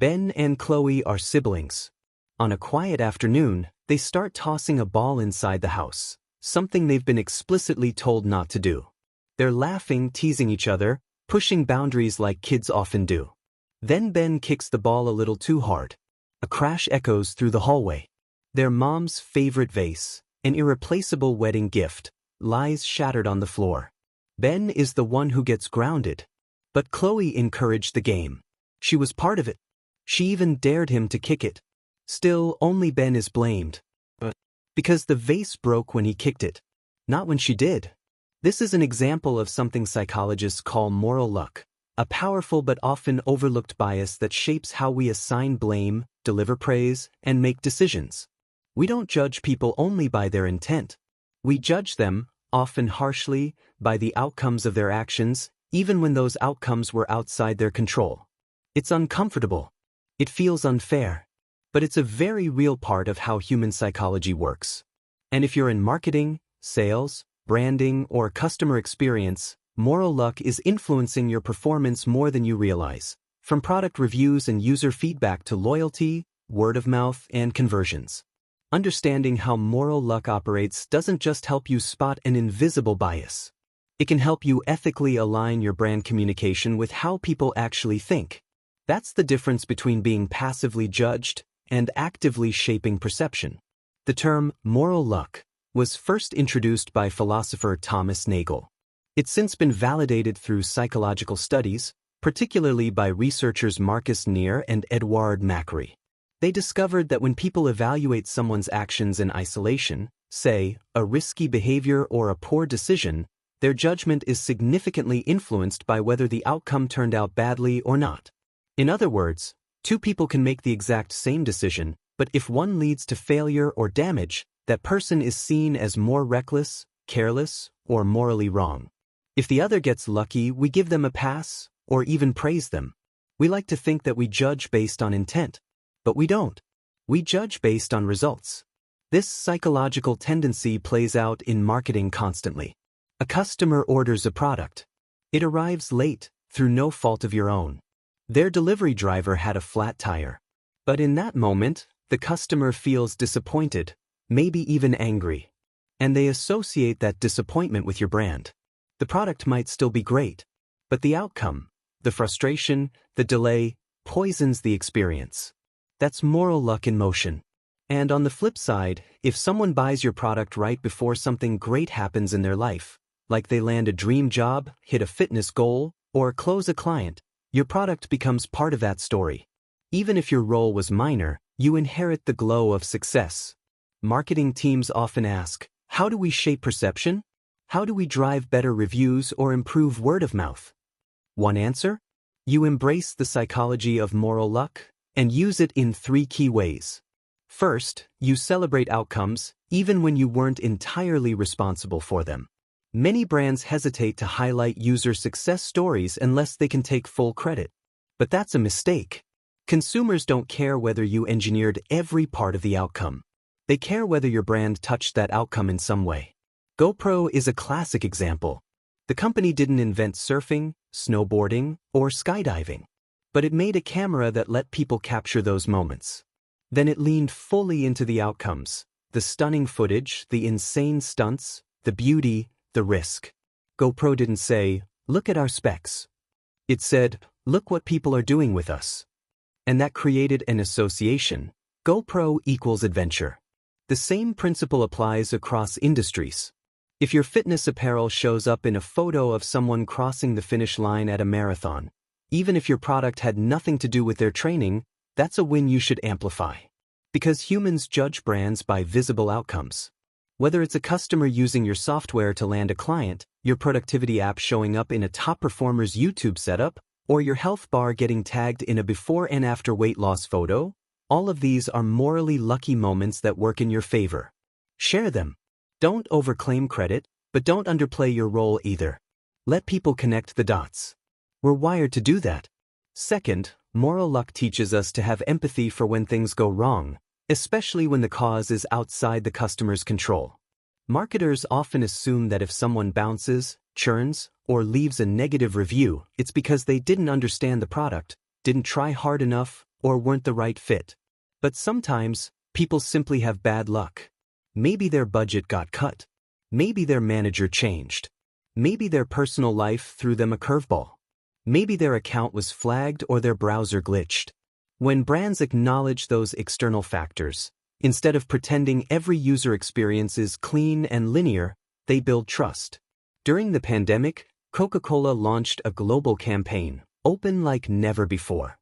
Ben and Chloe are siblings. On a quiet afternoon, they start tossing a ball inside the house, something they've been explicitly told not to do. They're laughing, teasing each other, pushing boundaries like kids often do. Then Ben kicks the ball a little too hard. A crash echoes through the hallway. Their mom's favorite vase, an irreplaceable wedding gift, lies shattered on the floor. Ben is the one who gets grounded. But Chloe encouraged the game. She was part of it. She even dared him to kick it. Still, only Ben is blamed. But because the vase broke when he kicked it, not when she did. This is an example of something psychologists call moral luck, a powerful but often overlooked bias that shapes how we assign blame, deliver praise, and make decisions. We don't judge people only by their intent. We judge them, often harshly, by the outcomes of their actions, even when those outcomes were outside their control. It's uncomfortable. It feels unfair. But it's a very real part of how human psychology works. And if you're in marketing, sales, branding, or customer experience, moral luck is influencing your performance more than you realize. From product reviews and user feedback to loyalty, word of mouth, and conversions. Understanding how moral luck operates doesn't just help you spot an invisible bias. It can help you ethically align your brand communication with how people actually think. That's the difference between being passively judged and actively shaping perception. The term moral luck was first introduced by philosopher Thomas Nagel. It's since been validated through psychological studies, particularly by researchers Markus and Edouard Machery. They discovered that when people evaluate someone's actions in isolation, say, a risky behavior or a poor decision, their judgment is significantly influenced by whether the outcome turned out badly or not. In other words, two people can make the exact same decision, but if one leads to failure or damage, that person is seen as more reckless, careless, or morally wrong. If the other gets lucky, we give them a pass, or even praise them. We like to think that we judge based on intent, but we don't. We judge based on results. This psychological tendency plays out in marketing constantly. A customer orders a product. It arrives late, through no fault of your own. Their delivery driver had a flat tire. But in that moment, the customer feels disappointed, maybe even angry. And they associate that disappointment with your brand. The product might still be great, but the outcome, the frustration, the delay, poisons the experience. That's moral luck in motion. And on the flip side, if someone buys your product right before something great happens in their life, like they land a dream job, hit a fitness goal, or close a client, your product becomes part of that story. Even if your role was minor, you inherit the glow of success. Marketing teams often ask, how do we shape perception? How do we drive better reviews or improve word of mouth? One answer? You embrace the psychology of moral luck and use it in 3 key ways. First, you celebrate outcomes even when you weren't entirely responsible for them. Many brands hesitate to highlight user success stories unless they can take full credit. But that's a mistake. Consumers don't care whether you engineered every part of the outcome. They care whether your brand touched that outcome in some way. GoPro is a classic example. The company didn't invent surfing, snowboarding, or skydiving. But it made a camera that let people capture those moments. Then it leaned fully into the outcomes, the stunning footage, the insane stunts, the beauty, the risk. GoPro didn't say, look at our specs. It said, look what people are doing with us. And that created an association. GoPro equals adventure. The same principle applies across industries. If your fitness apparel shows up in a photo of someone crossing the finish line at a marathon, even if your product had nothing to do with their training, that's a win you should amplify. Because humans judge brands by visible outcomes. Whether it's a customer using your software to land a client, your productivity app showing up in a top performer's YouTube setup, or your health bar getting tagged in a before and after weight loss photo, all of these are morally lucky moments that work in your favor. Share them. Don't overclaim credit, but don't underplay your role either. Let people connect the dots. We're wired to do that. Second, moral luck teaches us to have empathy for when things go wrong, especially when the cause is outside the customer's control. Marketers often assume that if someone bounces, churns, or leaves a negative review, it's because they didn't understand the product, didn't try hard enough, or weren't the right fit. But sometimes, people simply have bad luck. Maybe their budget got cut. Maybe their manager changed. Maybe their personal life threw them a curveball. Maybe their account was flagged or their browser glitched. When brands acknowledge those external factors, instead of pretending every user experience is clean and linear, they build trust. During the pandemic, Coca-Cola launched a global campaign, open like never before.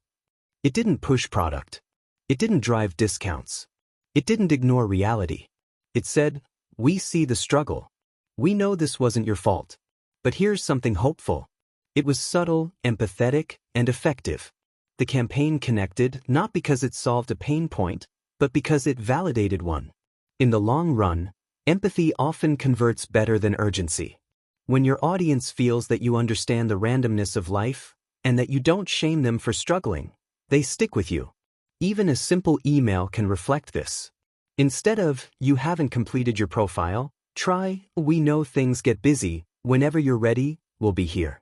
It didn't push product. It didn't drive discounts. It didn't ignore reality. It said, "We see the struggle. We know this wasn't your fault. But here's something hopeful." It was subtle, empathetic, and effective. The campaign connected not because it solved a pain point, but because it validated one. In the long run, empathy often converts better than urgency. When your audience feels that you understand the randomness of life, and that you don't shame them for struggling, they stick with you. Even a simple email can reflect this. Instead of, "You haven't completed your profile," try, "We know things get busy. Whenever you're ready, we'll be here."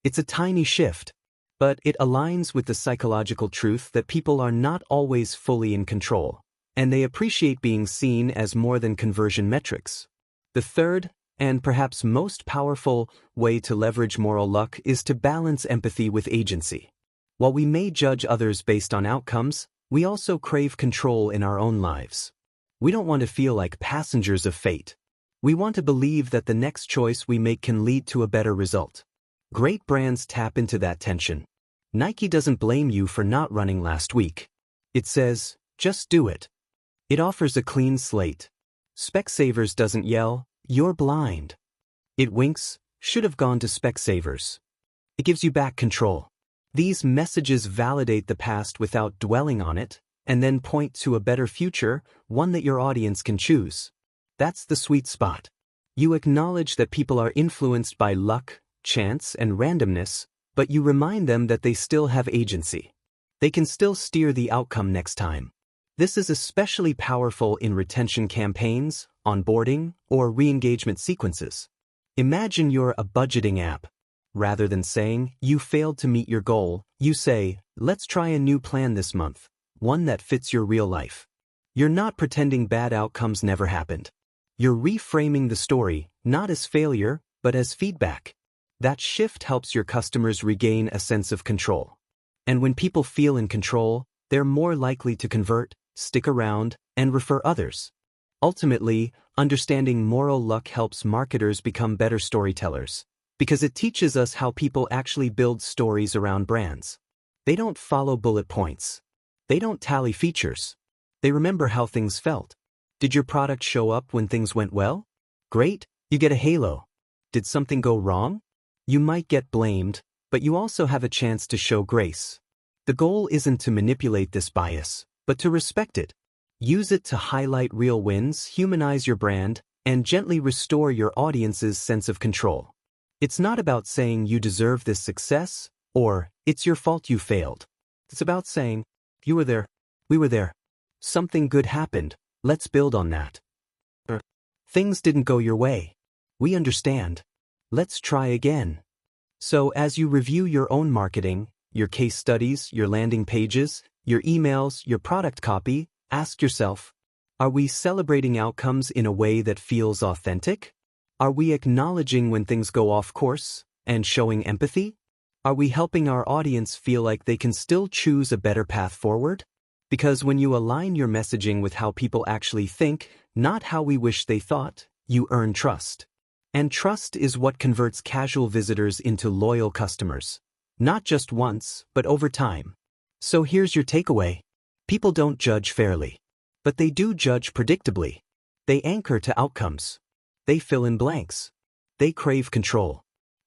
It's a tiny shift, but it aligns with the psychological truth that people are not always fully in control, and they appreciate being seen as more than conversion metrics. The third, and perhaps most powerful, way to leverage moral luck is to balance empathy with agency. While we may judge others based on outcomes, we also crave control in our own lives. We don't want to feel like passengers of fate. We want to believe that the next choice we make can lead to a better result. Great brands tap into that tension. Nike doesn't blame you for not running last week. It says, "Just do it." It offers a clean slate. Specsavers doesn't yell, "You're blind." It winks, "Should have gone to Specsavers." It gives you back control. These messages validate the past without dwelling on it, and then point to a better future, one that your audience can choose. That's the sweet spot. You acknowledge that people are influenced by luck, chance, and randomness, but you remind them that they still have agency. They can still steer the outcome next time. This is especially powerful in retention campaigns, onboarding, or re-engagement sequences. Imagine you're a budgeting app. Rather than saying, "You failed to meet your goal," you say, "Let's try a new plan this month, one that fits your real life." You're not pretending bad outcomes never happened. You're reframing the story, not as failure, but as feedback. That shift helps your customers regain a sense of control. And when people feel in control, they're more likely to convert, stick around, and refer others. Ultimately, understanding moral luck helps marketers become better storytellers, because it teaches us how people actually build stories around brands. They don't follow bullet points. They don't tally features. They remember how things felt. Did your product show up when things went well? Great, you get a halo. Did something go wrong? You might get blamed, but you also have a chance to show grace. The goal isn't to manipulate this bias, but to respect it. Use it to highlight real wins, humanize your brand, and gently restore your audience's sense of control. It's not about saying you deserve this success, or it's your fault you failed. It's about saying, "You were there, we were there. Something good happened, let's build on that." Or, "Things didn't go your way. We understand. Let's try again." So as you review your own marketing, your case studies, your landing pages, your emails, your product copy, ask yourself, are we celebrating outcomes in a way that feels authentic? Are we acknowledging when things go off course and showing empathy? Are we helping our audience feel like they can still choose a better path forward? Because when you align your messaging with how people actually think, not how we wish they thought, you earn trust. And trust is what converts casual visitors into loyal customers. Not just once, but over time. So here's your takeaway. People don't judge fairly. But they do judge predictably. They anchor to outcomes. They fill in blanks. They crave control.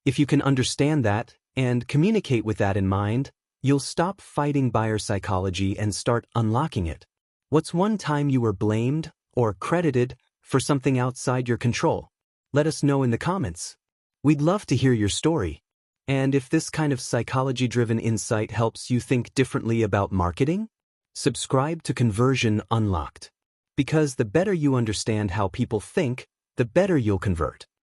If you can understand that, and communicate with that in mind, you'll stop fighting buyer psychology and start unlocking it. What's one time you were blamed, or credited, for something outside your control? Let us know in the comments. We'd love to hear your story. And if this kind of psychology-driven insight helps you think differently about marketing, subscribe to Conversion Unlocked. Because the better you understand how people think, the better you'll convert.